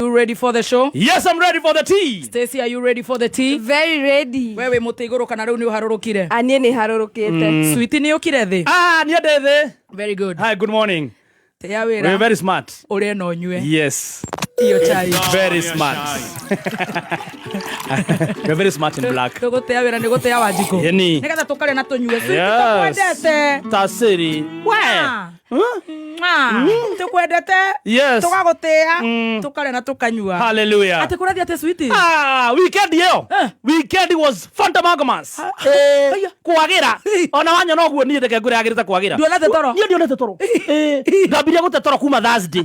you ready for the show? Yes, I'm ready for the tea. Stacy, are you ready for the tea? Very ready. Wewe mutigoro kana riu ni uharurukire? Anie ni harurukite. Sweetie ni ukire thi? Ni ade. Very good. Hi, good morning. Tia wira. We're very smart. Ore no nywe. Yes. Iyo chai. Very smart. We're very smart in black. Tugo tia wira ni gutia wajiko. Yeni. Nikatha tukare na tunywe. Sweetie Yes. tukwendete. Tasiri. Wa. Tukwendete. Yes. Tugagutia. Tukare na tukanyua. Hallelujah. Ate kurathi ate sweetie. Weekend yo. Weekend was Fantamagomas. Kwagira. Ona wanya no guo ni ndeke ngure agirita kwagira. Ndionete toro. Ni ndionete toro. Ndabiria gute toro kuma Thursday.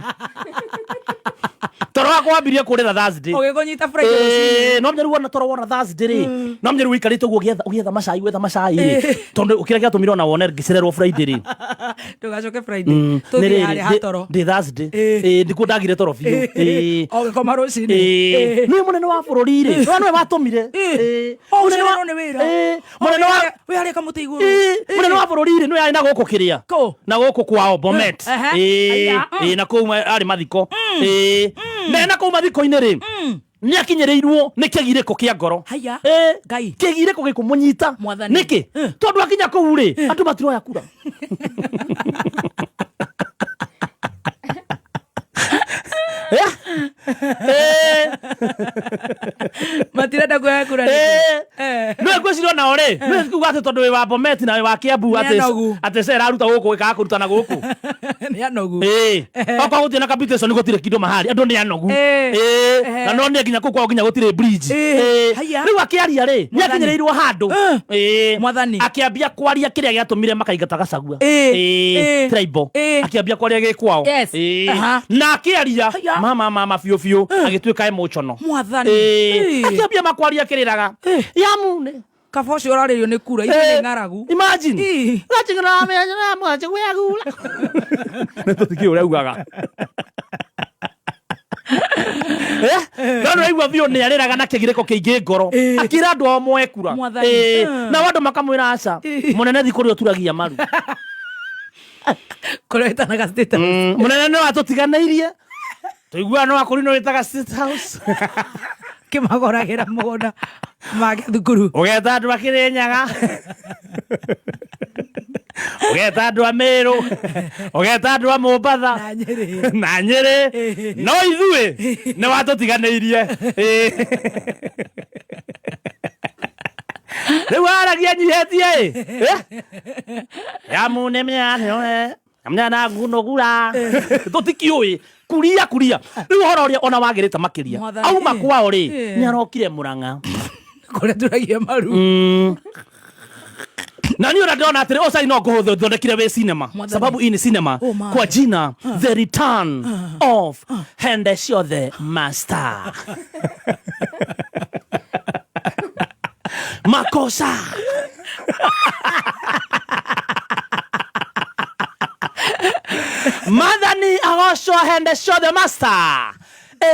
Toro wako wabirie kurira Thursday. Ogegonyita Friday. No mnyeru wona toro wona Thursday ri. No mnyeru wikarite guo ugietha macai wetha macai ri. Tondu ukira giatumira na wona ngicererwo Friday ri. Tugacoke Friday. Tuthi hari hatoro. Ndi Thursday. Ndiku ndagire toro biu. Ogekoma rucini. Ni munene wa bururi ri. No nwe watumire. Munene wa ni wira. Munene wa we hari kamuti iguru. Munene wa bururi ri no yari na guku kiria. Na guku kwao Bomet. Na kuuma ari mathiko. Na kuuma thiko-ini ri. Ni akinyereirwo ni kigiriko kia ngoro. Ngai. Kigiriko gikumunyita. Niki? Tondu akinya kuu ri, andu matiroya kura. Matirenda kuya kura. No ngwicirio na ore. No kuga ati tondu we wa Bomet na we wa Kiambu ati cera aruta guku gika kuruta na guku. Ni anogu. Okwa gutie na capitation ni gutire kindo mahali. Andu ni anogu. Na no ni nginya kuku gutire gutire bridge. Riu akiaria ri, ni akinyereirwo handu. Mwathani. Akiambia kwaria kiria giatumire makaingata Gacagua. Tribal. Akiambia kwaria gikwao. Na akiaria mama fiu agituika emotional. Mwathani. Akiambia makwaria kiriraga. Yamune. Kaboci oraririo ni kura ine ngaragu. Imagine. Gachingra me na mwache gwagula. Netotiki uri ugaga. Nano igwa bio ni ariraga na kigiriko kiingi ngoro. Akira andu omwe kura. Na wandu makamwira aca. Munene thikuri oturagia maru. Kureta na State House. Munene no atutiganairie. Tuigua no akuri no witaga State House. Kimagoragira mugunda make thukuru. Ugeta andu akirinyaga. Ugeta andu a Meru. Ugeta andu a Mombatha. Na Nyeri. No ithui ni watutiganairie. Riu aragia nyihetie. Yamune mnyane. Amnyana ngunogura. Tutikiui. Kuria. Riu horo ria ona wagirita makiria. Auma kwao ri. Ni arokire Murang'a. Kore turagia maru. Na ni ora ndona atiri oca ino nguhuthu thondekire we cinema. Sababu ini cinema kwa jina The Return of Hendesho the Master. Makosa. Madhani Agosho Hendesho the Master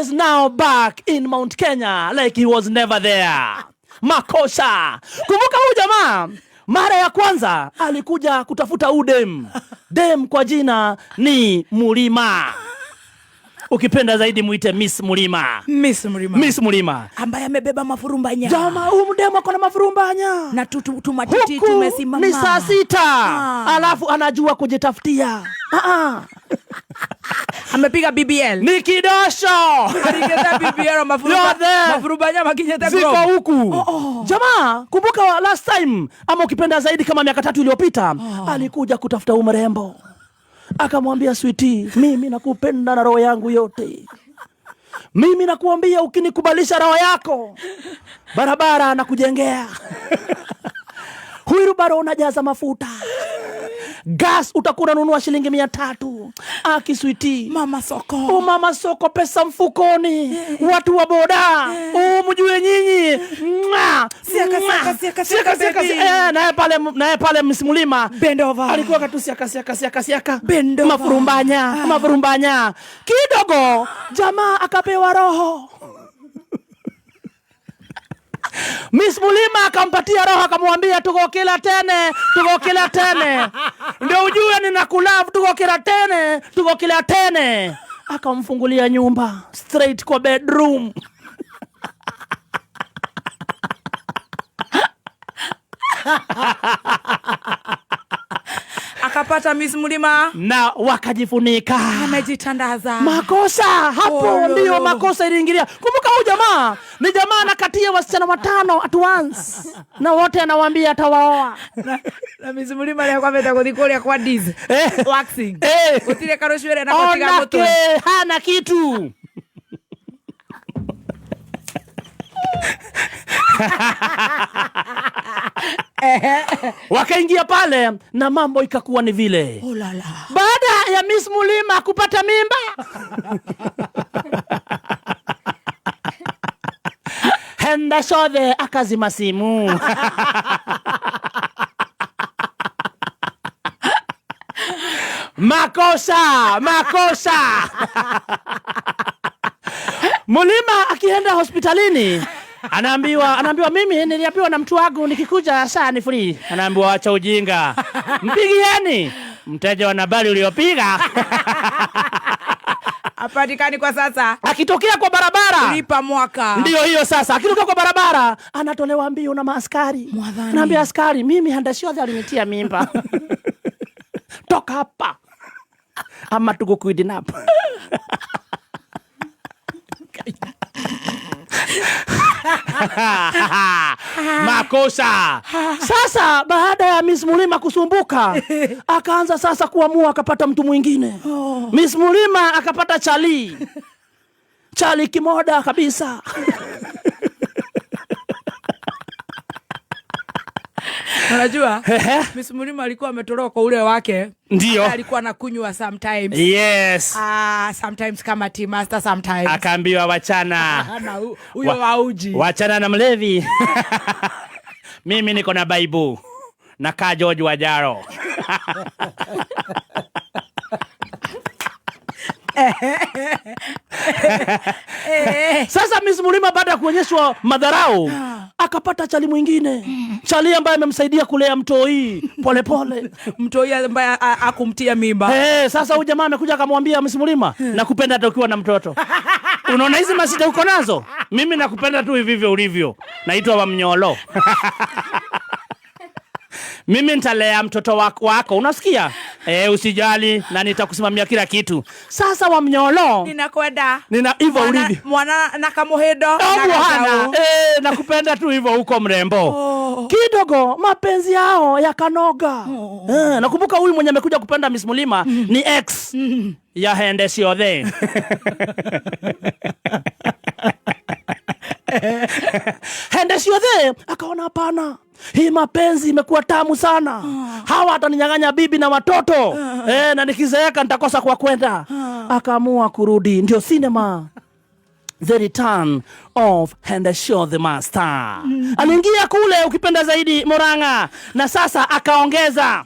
is now back in Mount Kenya like he was never there. Makosa. Kumbuka huyu jamaa mara ya kwanza alikuja kutafuta udem. Dem kwa jina ni Mulima. Ukipenda zaidi muite Miss Mulima. Miss Mulima. Ambaye amebeba mafurumbanya. Jamaa huyu mdemo ako na mafurumbanya. Na tumatiti tumesimama. Ni saa 6. Alafu anajua kujitafutia. Amepiga BBL. Ni kidosho. Aligeza BBL mafurumbanya makinyeta ziko huku. Jamaa, kumbuka last time ama ukipenda zaidi kama miaka 3 iliyopita alikuja kutafuta umrembo. Akamwambia sweetie, mimi nakupenda na roho yangu yote. Mimi nakuambia ukinikubalisha roho yako, barabara nakujengea. Huyu baro unajaza mafuta. Gas utakuna nunua shilingi 300. Sweetie. Mama soko pesa mfukoni. Watu wa boda. Mjue nyinyi. Siaka. Nae pale Miss Mulima. Bend over. Alikuwa katu siaka. Mafurumbanya. Kidogo jamaa akapewa roho. Miss Mulima akampatia roho akamwambia tugokila tene. Ndio ujue ninakulove tugokila tene. akamfungulia nyumba straight kwa bedroom. Akapata Miss Mulima na wakajifunika, amejitandaza. Makosa hapo ndio makosa iliingilia. Kumbuka huyu jamaa ni jamaa anakatia wasichana 5 at once na wote anawaambia atawaoa. Na Miss Mulima leo kwa meta kodikolia kwa diz waxing utile karoshwere na kupiga moto hana kitu. Wakaingia pale na mambo ikakuwa ni vile. Baada ya Miss Mulima kupata mimba, Henda Shodhe akazima simu. Makosa. Mulima akienda hospitalini anaambiwa mimi niliambiwa na mtu wangu nikikuja saa ni free. Anaambiwa acha ujinga. Mpigieni mteja wa nambari uliopiga. Apatikani kwa sasa. Akitokea kwa barabara lipa mwaka. Ndio hiyo sasa. Akitokea kwa barabara anatolewa mbio na maaskari. Anaambia askari, mimi Henda Shodhe alinitia mimba. Toka hapa ama tukukidnap. Makosa. Sasa baada ya Miss Mulima kusumbuka, akaanza sasa kuamua akapata mtu mwingine. Miss Mulima akapata Chali kimoda kabisa. Unajua Miss Mulima alikuwa ametoroka kwa ule wake. Ndio. Alikuwa anakunywa sometimes. Yes. Sometimes kama tea master sometimes. Akaambiwa wachana. Huyo wauji. Wachana na mlevi. Mimi niko na Bible. Na kaa George Wajaro. Sasa Miss Mulima baada ya kuonyeshwa madharau akapata chali mwingine. Chali ambaye amemsaidia kulea mtoi pole. Mtoi ambaye akumtia mimba. Sasa huyu jamaa amekuja akamwambia Miss Mulima, nakupenda hata ukiwa na mtoto. Unaona hizi masida uko nazo? Mimi nakupenda tu hivyo ulivyo. Naitwa Wamnyolo. Mimi nitalea mtoto wako. Unasikia? Usijali na nitakusimamia kila kitu. Sasa Wamnyolo, ninakwenda. Hivyo ulivyo. Mwana nakamuhedo. Nakupenda tu hivyo huko mrembo. Kidogo mapenzi yao yakanoga. Nakumbuka huyu mwenye amekuja kupenda Miss Mulima ni ex ya Henda Shodhe. Henda Shodhe akaona hapana, hii mapenzi imekuwa tamu sana. Hawa ataninyang'anya bibi na watoto. Na nikizeeka nitakosa kwa kwenda. Akaamua kurudi. Ndio cinema The Return of Henda Shodhe Master. Aliingia kule ukipenda zaidi Murang'a, na sasa akaongeza.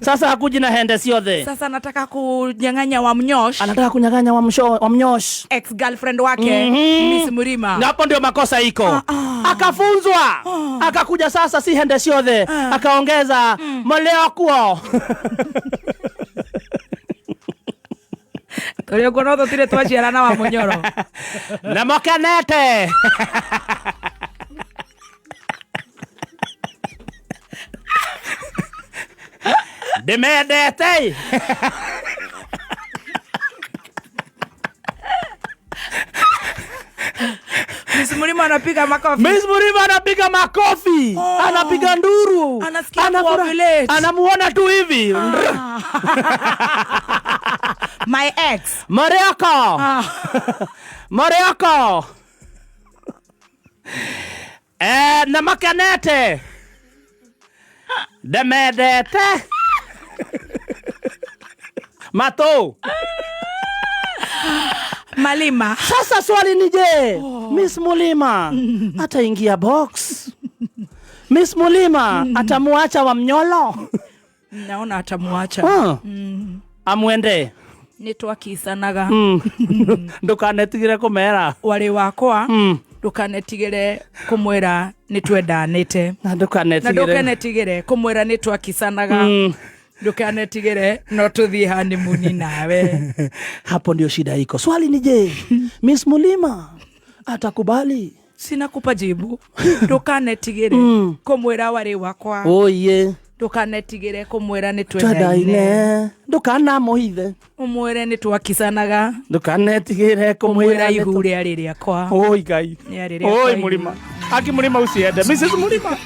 Sasa hakuji na Henda Shodhe. Sasa anataka kunyang'anya Wamnyosh. Anataka kunyang'anya Wamnyosh, ex-girlfriend wake Miss Mulima. Na hapo ndio makosa iko. Akafunzwa. Akakuja sasa si Henda Shodhe. Akaongeza moleo kuo. Tulio konoto tire tuachira na Wamunyoro. Na mokanete. Demedete. Miss Mulima anapiga makofi. Miss Mulima anapiga makofi. Anapiga nduru. Anamuona tu hivi. My ex. Mariako. Na makanete. Demedete. Mato. Malima. Sasa swali ni je, Miss Mulima ataingia box? Miss Mulima atamuacha Wamnyolo? Naona atamuacha. Amwende. Nitwakisanaga. Ndukanetigire kumera. Wale wakwa. Ndukanetigire kumwera nitwendanite. Na ndukanetigire kumwera nitwakisanaga. ndukanetigire no tuthie honeymoon nawe. Hapo ndio shida iko. Swali ni je, Miss Mulima atakubali? Sina kupa jibu. Ndukanetigire kumwira wari wakwa. Oye. Ndukanetigire kumwira ni twendaine. Ndukana muhithe. Umwire ni twakisanaga. Ndukanetigire kumwira ihure ari riakwa. Oi Ngai. Oi Mulima. Aki Mulima usiende. Mrs. Mulima.